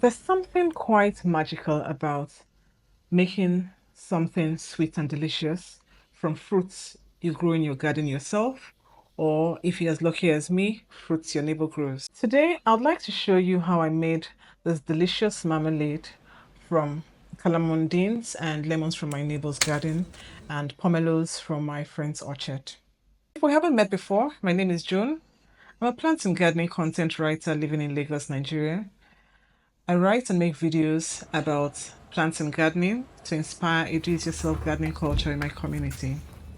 There's something quite magical about making something sweet and delicious from fruits you grow in your garden yourself, or if you're as lucky as me, fruits your neighbor grows. Today, I'd like to show you how I made this delicious marmalade from calamondins and lemons from my neighbor's garden and pomelos from my friend's orchard. If we haven't met before, my name is June. I'm a plant and gardening content writer living in Lagos, Nigeria. I write and make videos about plants and gardening to inspire a do-it-yourself gardening culture in my community.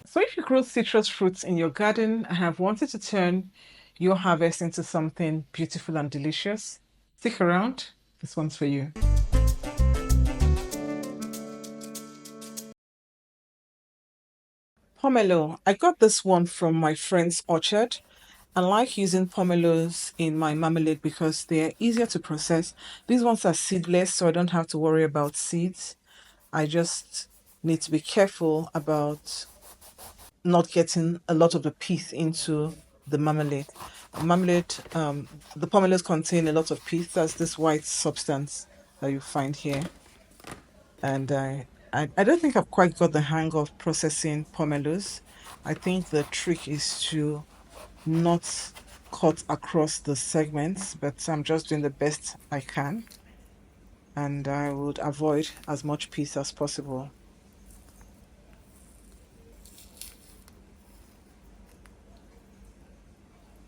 So if you grow citrus fruits in your garden and have wanted to turn your harvest into something beautiful and delicious, stick around. This one's for you. Pomelo. I got this one from my friend's orchard. I like using pomelos in my marmalade because they're easier to process. These ones are seedless, so I don't have to worry about seeds. I just need to be careful about not getting a lot of the pith into the marmalade. The pomelos contain a lot of pith. That's this white substance that you find here. And I don't think I've quite got the hang of processing pomelos. I think the trick is to not cut across the segments, but I'm just doing the best I can. And I would avoid as much pith as possible.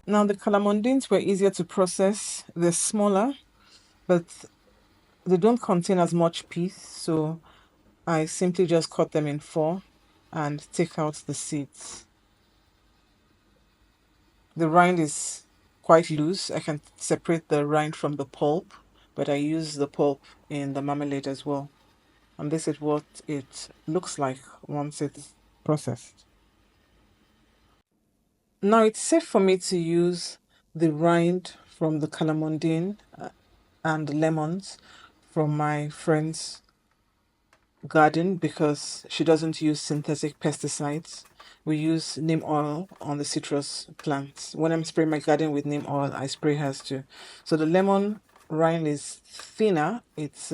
Now, the calamondins were easier to process. They're smaller, but they don't contain as much pith, so I simply just cut them in four and take out the seeds. The rind is quite loose. I can separate the rind from the pulp, but I use the pulp in the marmalade as well. And this is what it looks like once it's processed. Now it's safe for me to use the rind from the calamondin and lemons from my friend's garden because she doesn't use synthetic pesticides. We use neem oil on the citrus plants. When I'm spraying my garden with neem oil, I spray hers too. So the lemon rind is thinner. It's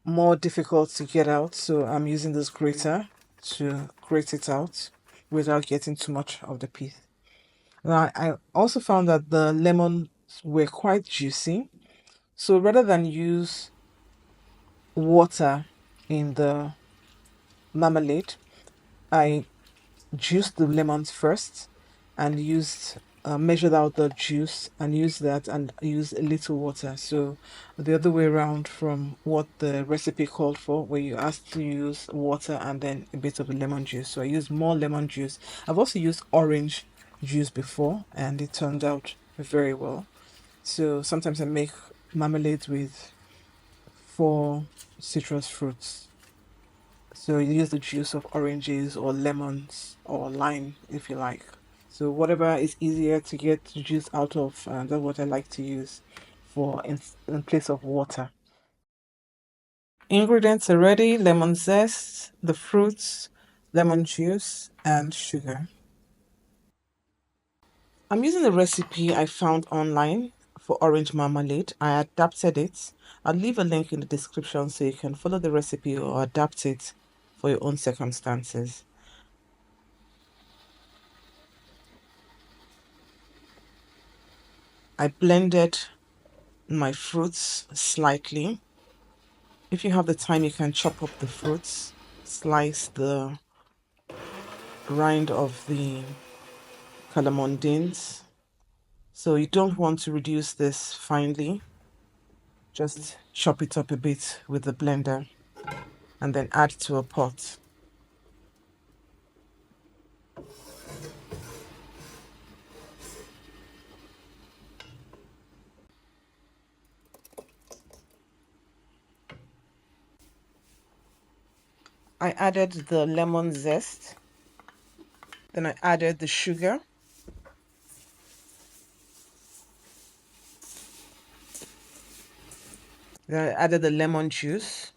more difficult to get out. So I'm using this grater to grate it out without getting too much of the pith. Now, I also found that the lemons were quite juicy. So rather than use water in the marmalade, I juiced the lemons first and measured out the juice and used that and used a little water. So the other way around from what the recipe called for, where you asked to use water and then a bit of the lemon juice. So I used more lemon juice. I've also used orange juice before and it turned out very well. So sometimes I make marmalade with 4 citrus fruits. So you use the juice of oranges or lemons or lime if you like. So whatever is easier to get the juice out of, that's what I like to use for in place of water. Ingredients are ready: lemon zest, the fruits, lemon juice, and sugar. I'm using the recipe I found online for orange marmalade. I adapted it. I'll leave a link in the description so you can follow the recipe or adapt it for your own circumstances. I blended my fruits slightly. If you have the time, you can chop up the fruits, slice the rind of the calamondins. So you don't want to reduce this finely. Just chop it up a bit with the blender and then add to a pot. I added the lemon zest. Then I added the sugar. Then I added the lemon juice.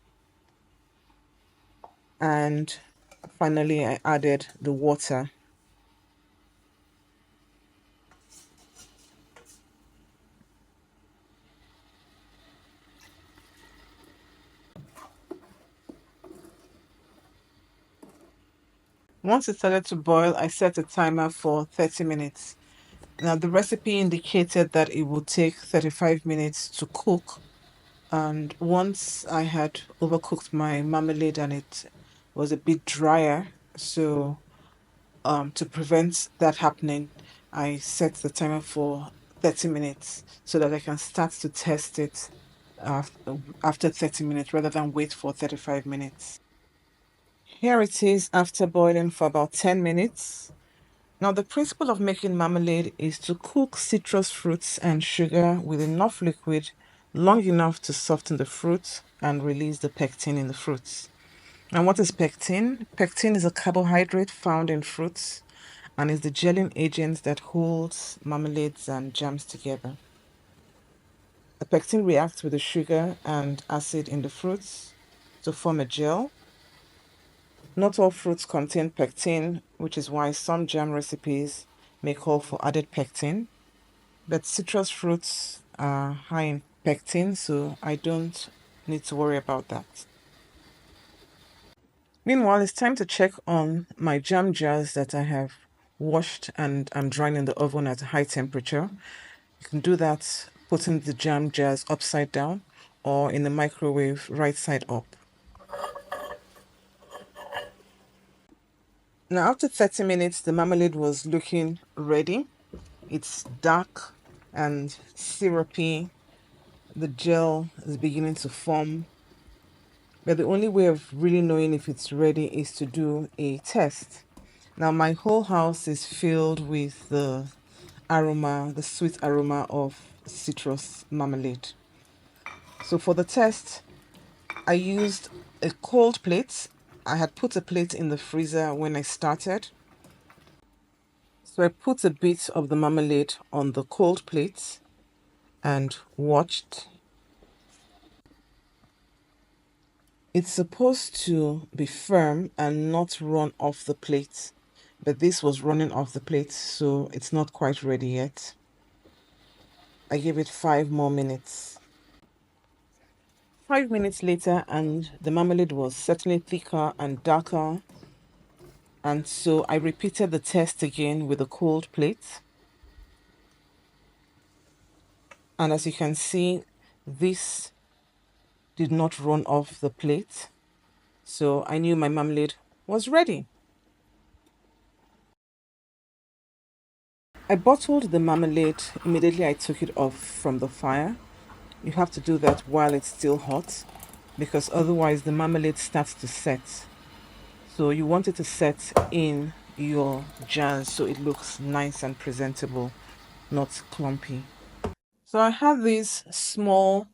And finally, I added the water. Once it started to boil, I set a timer for 30 minutes. Now, the recipe indicated that it would take 35 minutes to cook. And once I had overcooked my marmalade and it was a bit drier, so to prevent that happening, I set the timer for 30 minutes so that I can start to test it after 30 minutes rather than wait for 35 minutes. Here it is after boiling for about 10 minutes. Now, the principle of making marmalade is to cook citrus fruits and sugar with enough liquid long enough to soften the fruit and release the pectin in the fruits. And what is pectin? Pectin is a carbohydrate found in fruits and is the gelling agent that holds marmalades and jams together. The pectin reacts with the sugar and acid in the fruits to form a gel. Not all fruits contain pectin, which is why some jam recipes may call for added pectin. But citrus fruits are high in pectin, so I don't need to worry about that. Meanwhile, it's time to check on my jam jars that I have washed and I'm drying in the oven at a high temperature. You can do that putting the jam jars upside down or in the microwave right side up. Now, after 30 minutes, the marmalade was looking ready. It's dark and syrupy. The gel is beginning to form. But the only way of really knowing if it's ready is to do a test. Now, my whole house is filled with the aroma, the sweet aroma of citrus marmalade. So for the test, I used a cold plate. I had put a plate in the freezer when I started. So I put a bit of the marmalade on the cold plate and watched. It's supposed to be firm and not run off the plate, but this was running off the plate, so it's not quite ready yet. I gave it 5 more minutes. 5 minutes later, and the marmalade was certainly thicker and darker. And so I repeated the test again with a cold plate. And as you can see, this did not run off the plate. So I knew my marmalade was ready. I bottled the marmalade immediately I took it off from the fire. You have to do that while it's still hot because otherwise the marmalade starts to set. So you want it to set in your jars so it looks nice and presentable, not clumpy. So I have these small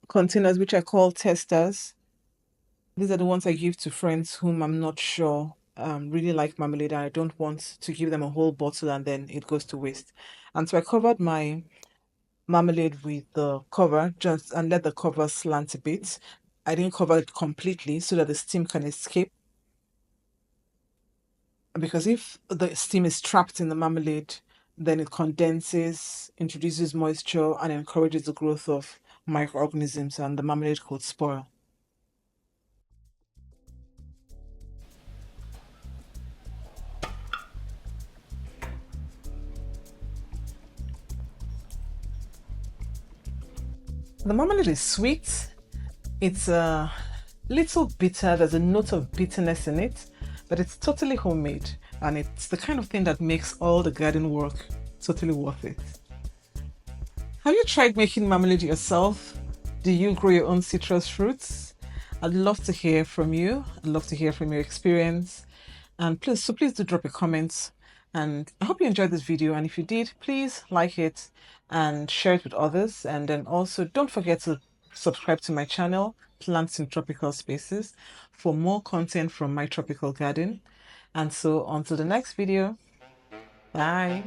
containers which I call testers. These are the ones I give to friends whom I'm not sure really like marmalade. I don't want to give them a whole bottle and then it goes to waste. And so I covered my marmalade with the cover just and let the cover slant a bit. I didn't cover it completely so that the steam can escape. Because if the steam is trapped in the marmalade, then it condenses, introduces moisture, and encourages the growth of microorganisms, and the marmalade could spoil. The marmalade is sweet. It's a little bitter. There's a note of bitterness in it, but it's totally homemade, and it's the kind of thing that makes all the garden work totally worth it. Have you tried making marmalade yourself? Do you grow your own citrus fruits? I'd love to hear from you. I'd love to hear from your experience. And please do drop a comment. And I hope you enjoyed this video. And if you did, please like it and share it with others. And then also don't forget to subscribe to my channel, Plants in Tropical Spaces, for more content from my tropical garden. And so until the next video, bye.